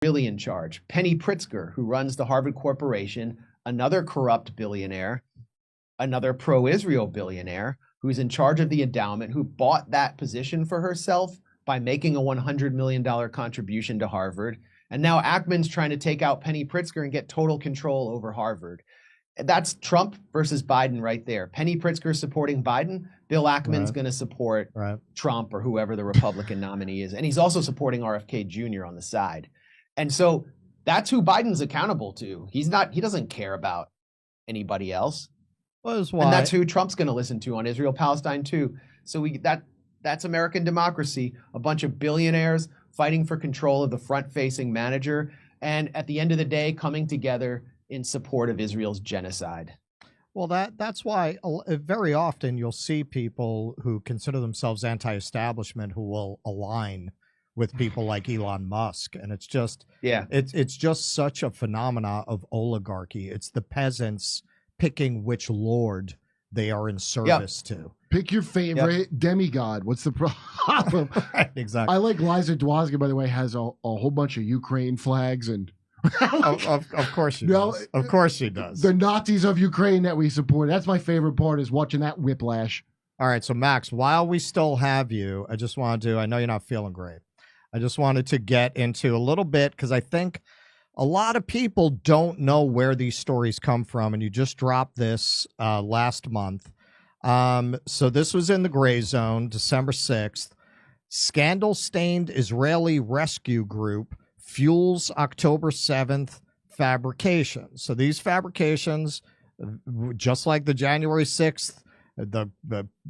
really in charge. Penny Pritzker, who runs the Harvard Corporation, another corrupt billionaire, another pro-Israel billionaire, who's in charge of the endowment, who bought that position for herself by making a $100 million contribution to Harvard. And now Ackman's trying to take out Penny Pritzker and get total control over Harvard. That's Trump versus Biden right there. Penny Pritzker supporting Biden. Bill Ackman's going to support Trump or whoever the Republican nominee is. And he's also supporting RFK Jr. on the side. And so that's who Biden's accountable to. He doesn't care about anybody else. Well, that's why. And that's who Trump's going to listen to on Israel, Palestine too. So that's American democracy. A bunch of billionaires fighting for control of the front-facing manager. And at the end of the day, coming together in support of Israel's genocide. Well, that's why very often you'll see people who consider themselves anti-establishment who will align with people like Elon Musk, and it's just it's just such a phenomena of oligarchy. It's the peasants picking which lord they are in service to. Pick your favorite demigod. What's the problem? Exactly. I like Liza Dwozga, by the way, has a whole bunch of Ukraine flags and. of course she does. Of course she does. The Nazis of Ukraine that we support. That's my favorite part, is watching that whiplash. All right, so Max, while we still have you, I just wanted to, I know you're not feeling great. I just wanted to get into a little bit, because I think a lot of people don't know where these stories come from, and you just dropped this last month. So this was in the Gray Zone, December 6th. Scandal-stained Israeli rescue group fuels October 7th fabrications. So these fabrications, just like the January 6th, the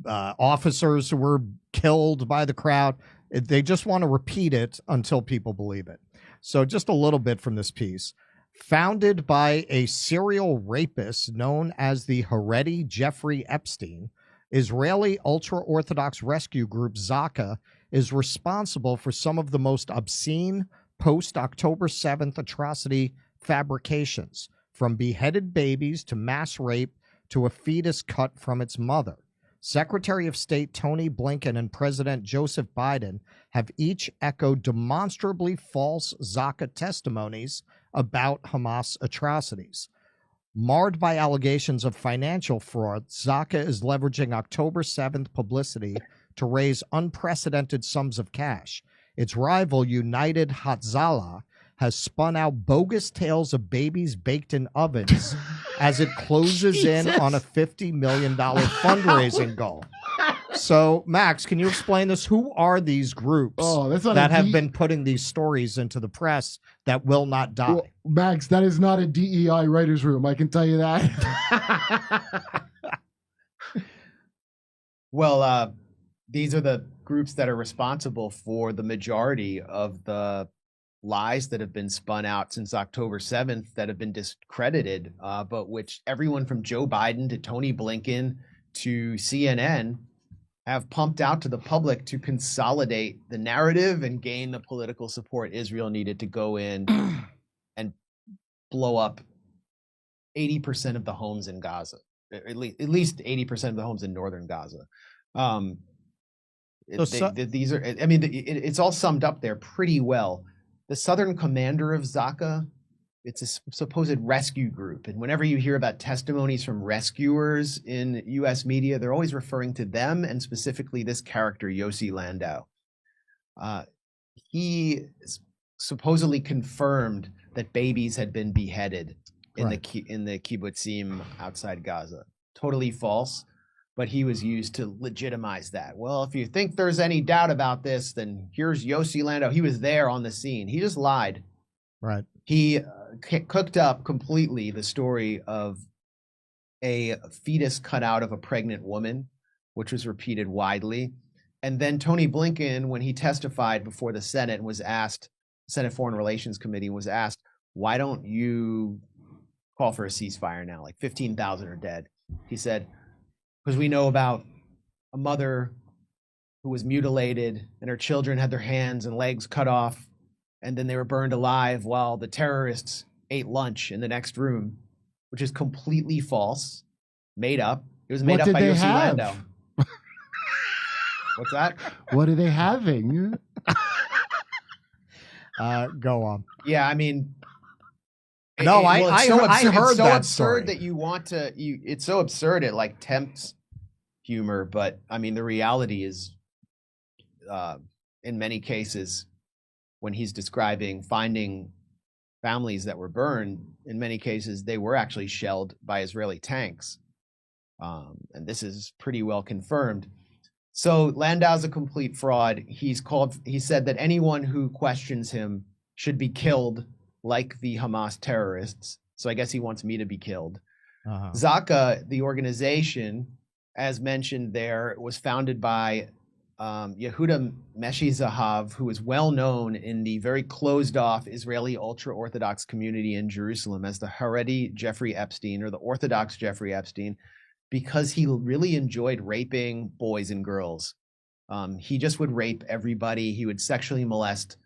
officers who were killed by the crowd, they just want to repeat it until people believe it. So just a little bit from this piece. Founded by a serial rapist known as the Haredi Jeffrey Epstein, Israeli ultra-Orthodox rescue group Zaka is responsible for some of the most obscene post-October 7th atrocity fabrications, from beheaded babies to mass rape to a fetus cut from its mother. Secretary of State Tony Blinken and President Joseph Biden have each echoed demonstrably false Zaka testimonies about Hamas atrocities. Marred by allegations of financial fraud, Zaka is leveraging October 7th publicity to raise unprecedented sums of cash. Its rival, United Hatzalah, has spun out bogus tales of babies baked in ovens as it closes in on a $50 million fundraising goal. So, Max, can you explain this? Who are these groups that have been putting these stories into the press that will not die? Well, Max, that is not a DEI writer's room. I can tell you that. Well, these are the groups that are responsible for the majority of the lies that have been spun out since October 7th that have been discredited, but which everyone from Joe Biden to Tony Blinken to CNN have pumped out to the public to consolidate the narrative and gain the political support Israel needed to go in and blow up 80% of the homes in Gaza, at least 80% of the homes in northern Gaza. These are, I mean, it's all summed up there pretty well. The southern commander of Zaka, it's a supposed rescue group. And whenever you hear about testimonies from rescuers in U.S. media, they're always referring to them and specifically this character, Yossi Landau. He supposedly confirmed that babies had been beheaded in the kibbutzim outside Gaza. Totally false. But he was used to legitimize that. Well, if you think there's any doubt about this, then here's Yossi Landau. He was there on the scene. He just lied. Right. He cooked up completely the story of a fetus cut out of a pregnant woman, which was repeated widely. And then Tony Blinken, when he testified before the Senate and was asked, Senate Foreign Relations Committee was asked, why don't you call for a ceasefire now? Like 15,000 are dead. He said, because we know about a mother who was mutilated and her children had their hands and legs cut off, and then they were burned alive while the terrorists ate lunch in the next room, which is completely false, made up. It was made up by Yossi Landau. What's that? What are they having? Go on. Yeah, I mean, No, well, I it's so I absurd, heard it's so that absurd story. that you want to. It's so absurd it like tempts humor, but I mean, the reality is, in many cases, when he's describing finding families that were burned, in many cases they were actually shelled by Israeli tanks, and this is pretty well confirmed. So Landau's a complete fraud. He said that anyone who questions him should be killed like the Hamas terrorists. So I guess he wants me to be killed. Zaka, the organization, as mentioned there, was founded by Yehuda Meshizahav, who is well known in the very closed-off Israeli ultra-Orthodox community in Jerusalem as the Haredi Jeffrey Epstein, or the Orthodox Jeffrey Epstein, because he really enjoyed raping boys and girls. He just would rape everybody. He would sexually molest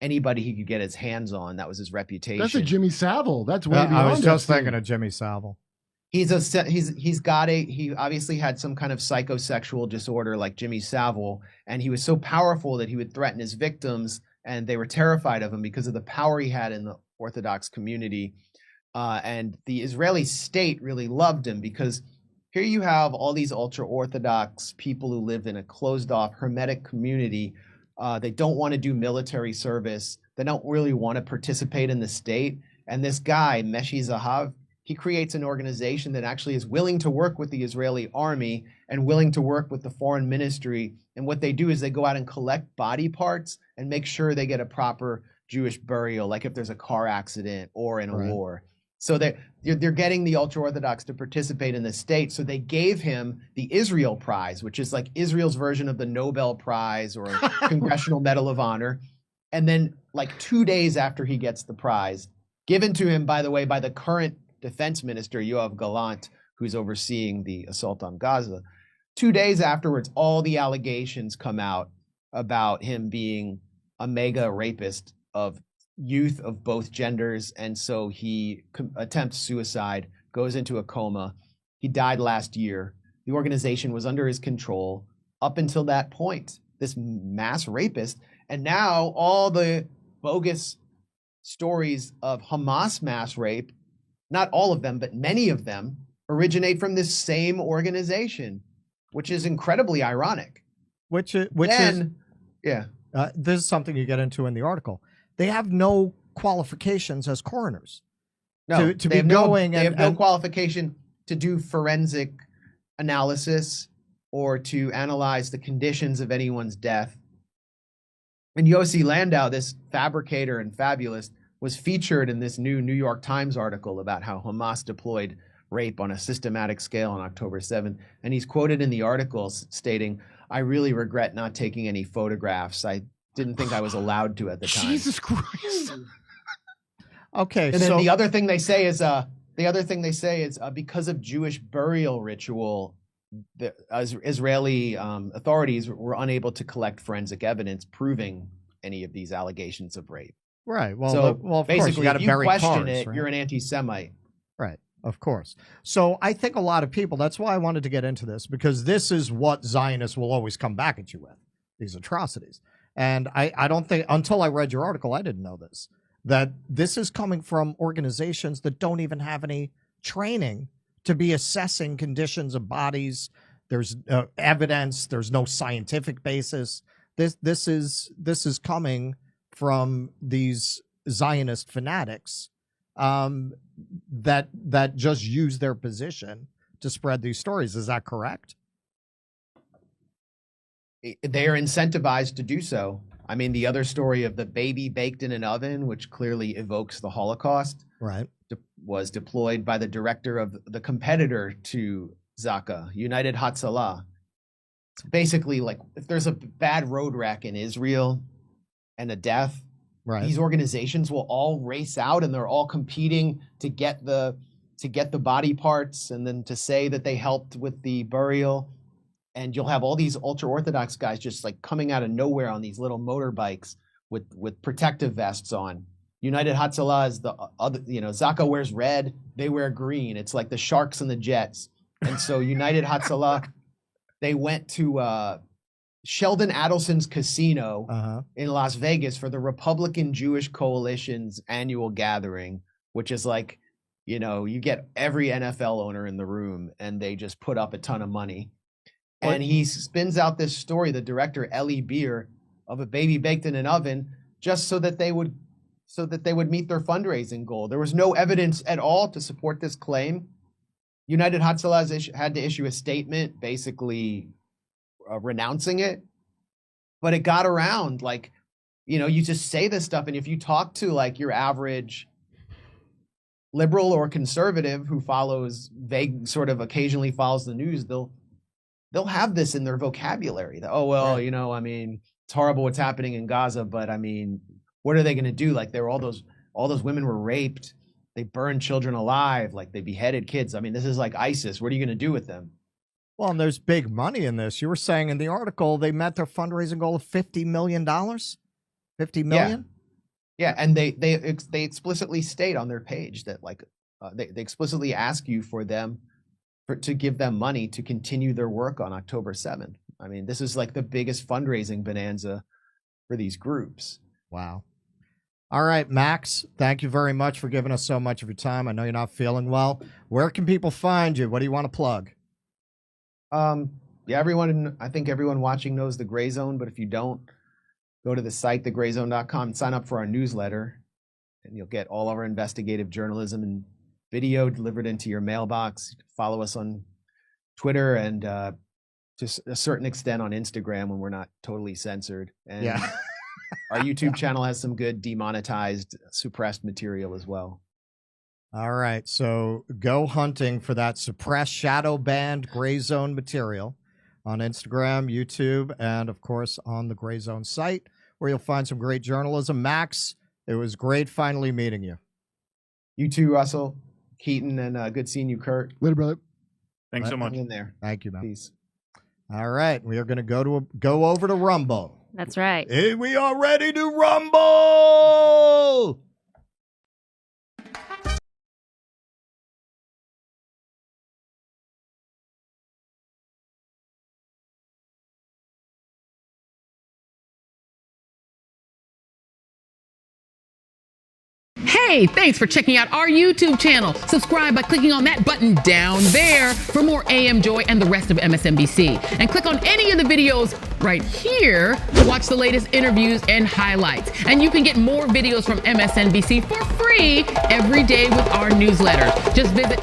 anybody he could get his hands on. That was his reputation. That's a Jimmy Savile. That's way beyond. I was just Epstein. thinking of Jimmy Savile. He obviously had some kind of psychosexual disorder like Jimmy Savile, and he was so powerful that he would threaten his victims, and they were terrified of him because of the power he had in the Orthodox community. And the Israeli state really loved him because here you have all these ultra-Orthodox people who live in a closed-off, hermetic community. They don't want to do military service. They don't really want to participate in the state. And this guy, Meshi Zahav, he creates an organization that actually is willing to work with the Israeli army and willing to work with the foreign ministry. And what they do is they go out and collect body parts and make sure they get a proper Jewish burial, like if there's a car accident or in a war. So they're getting the ultra-Orthodox to participate in the state. So they gave him the Israel Prize, which is like Israel's version of the Nobel Prize or Congressional Medal of Honor. And then like 2 days after he gets the prize, given to him, by the way, by the current defense minister, Yoav Gallant, who's overseeing the assault on Gaza, 2 days afterwards, all the allegations come out about him being a mega rapist of youth of both genders, and so he attempts suicide, goes into a coma. He died last year. The organization was under his control up until that point, this mass rapist. And now all the bogus stories of Hamas mass rape, not all of them, but many of them, originate from this same organization, which is incredibly ironic. This is something you get into in the article. They have no qualifications as coroners. No, to be going they have no qualification to do forensic analysis or to analyze the conditions of anyone's death. And Yossi Landau, this fabricator and fabulist, was featured in this new New York Times article about how Hamas deployed rape on a systematic scale on October 7th. And he's quoted in the article stating, "I really regret not taking any photographs. I didn't think I was allowed to at the time." Jesus Christ. Okay. And then the other thing they say is because of Jewish burial ritual, the Israeli authorities were unable to collect forensic evidence proving any of these allegations of rape. Right. Well, So of basically, course, you got if to you bury question cars, it, right? you're an anti-Semite. Right. Of course. So I think a lot of people, that's why I wanted to get into this, because this is what Zionists will always come back at you with, these atrocities. And I don't think, until I read your article, I didn't know this, that this is coming from organizations that don't even have any training to be assessing conditions of bodies. There's evidence. There's no scientific basis. This is coming from these Zionist fanatics that just use their position to spread these stories. Is that correct? They are incentivized to do so. I mean, the other story of the baby baked in an oven, which clearly evokes the Holocaust, right, was deployed by the director of the competitor to Zaka, United Hatzalah. It's basically like if there's a bad road wreck in Israel and a death, right, these organizations will all race out and they're all competing to get the body parts and then to say that they helped with the burial. And you'll have all these ultra-Orthodox guys just like coming out of nowhere on these little motorbikes with protective vests on. United Hatzalah is the other, Zaka wears red, they wear green. It's like the Sharks and the Jets. And so United Hatzalah, they went to Sheldon Adelson's casino in Las Vegas for the Republican Jewish Coalition's annual gathering, which is like, you know, you get every NFL owner in the room and they just put up a ton of money. And he spins out this story, the director, Ellie Beer, of a baby baked in an oven, just so that they would meet their fundraising goal. There was no evidence at all to support this claim. United Hatzalah had to issue a statement basically renouncing it, but it got around. Like, you know, you just say this stuff, and if you talk to like your average liberal or conservative who follows vague, sort of occasionally follows the news, they'll have this in their vocabulary. That, oh well, you know, I mean, it's horrible what's happening in Gaza, but I mean, what are they going to do? Like, all those women were raped, they burned children alive, like they beheaded kids. I mean, this is like ISIS. What are you going to do with them? Well, and there's big money in this. You were saying in the article they met their fundraising goal of $50 million. $50 million. Yeah, and they explicitly state on their page that like they explicitly ask you to give them money to continue their work on October 7th. I mean, this is like the biggest fundraising bonanza for these groups. Wow. All right, Max, thank you very much for giving us so much of your time. I know you're not feeling well. Where can people find you? What do you want to plug? Yeah, I think everyone watching knows the Gray Zone, but if you don't, go to the site, thegrayzone.com, and sign up for our newsletter, and you'll get all of our investigative journalism and video delivered into your mailbox. Follow us on Twitter and to a certain extent on Instagram when we're not totally censored. And yeah. Our YouTube channel has some good demonetized, suppressed material as well. All right, so go hunting for that suppressed, shadow banned Gray Zone material on Instagram, YouTube, and of course on the Gray Zone site, where you'll find some great journalism. Max, it was great finally meeting you. You too, Russell, Keaton, and good seeing you, Kurt. Later, brother. Thanks so much. Hang in there. Thank you, man. Peace. All right, we are going to go over to Rumble. That's right. Hey, we are ready to rumble! Hey, thanks for checking out our YouTube channel. Subscribe by clicking on that button down there for more AM Joy and the rest of MSNBC. And click on any of the videos right here to watch the latest interviews and highlights. And you can get more videos from MSNBC for free every day with our newsletters. Just visit